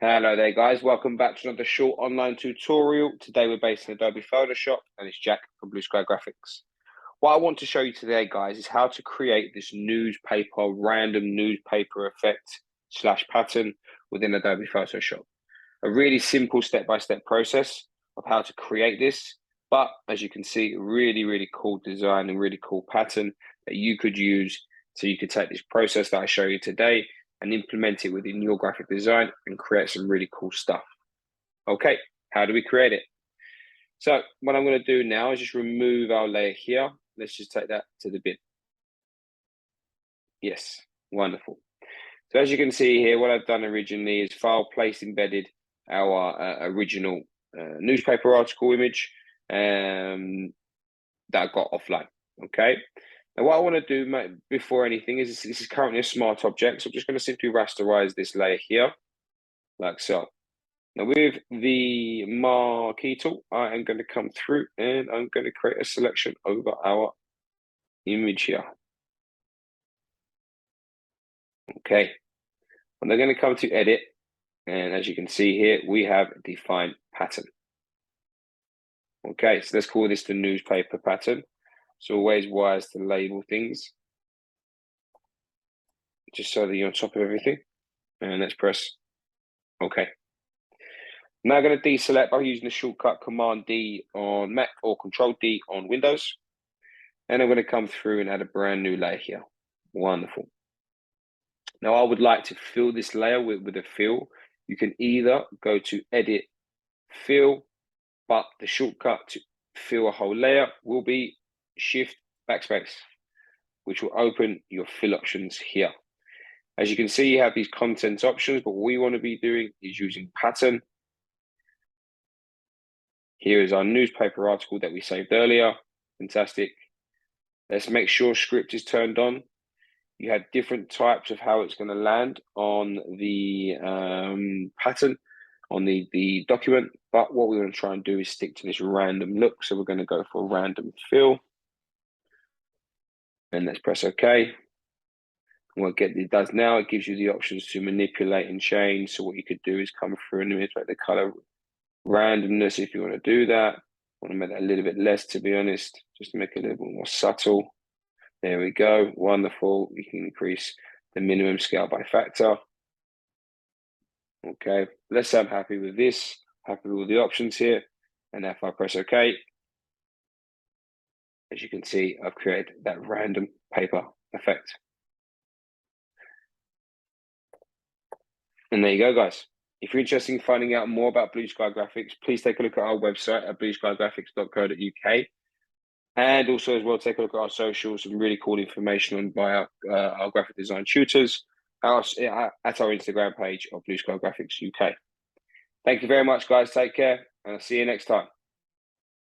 Hello there guys, welcome back to another short online tutorial. Today we're based in Adobe Photoshop and it's Jack from Blue Sky Graphics. What I want to show you today guys is how to create this random newspaper effect / pattern within Adobe Photoshop. A really simple step-by-step process of how to create this, but as you can see, a really cool design and really cool pattern that you could use. So you could take this process that I show you today and implement it within your graphic design and create some really cool stuff. Okay, how do we create it? So what I'm going to do now is just remove our layer here. Let's just take that to the bin. Yes, wonderful. So as you can see here, what I've done originally is file, place, embedded our original newspaper article image that I got offline. Okay. Now, what I want to do before anything is this is currently a smart object. So I'm just going to simply rasterize this layer here, like so. Now, with the marquee tool, I am going to come through and I'm going to create a selection over our image here. Okay. And they're going to come to edit. And as you can see here, we have a defined pattern. Okay, so let's call this the newspaper pattern. It's always wise to label things just so that you're on top of everything. And let's press OK. Now I'm going to deselect by using the shortcut Command D on Mac or Control D on Windows. And I'm going to come through and add a brand new layer here. Wonderful. Now I would like to fill this layer with a fill. You can either go to Edit, Fill, but the shortcut to fill a whole layer will be Shift Backspace, which will open your fill options here. As you can see, you have these content options, but what we want to be doing is using pattern. Here is our newspaper article that we saved earlier. Fantastic. Let's make sure script is turned on. You have different types of how it's going to land on the pattern, on the document, but what we want to try and do is stick to this random look. So we're going to go for a random fill. And let's press OK. What it does now, it gives you the options to manipulate and change. So what you could do is come through and manipulate the color randomness if you want to do that. I want to make that a little bit less, to be honest, just to make it a little bit more subtle. There we go. Wonderful. We can increase the minimum scale by factor. Okay, let's say I'm happy with this, happy with all the options here. And if I press OK, as you can see, I've created that random paper effect. And there you go, guys. If you're interested in finding out more about Blue Sky Graphics, please take a look at our website at blueskygraphics.co.uk. And also as well, take a look at our socials, some really cool information on by our graphic design tutors at our Instagram page of Blue Sky Graphics UK. Thank you very much, guys. Take care, and I'll see you next time.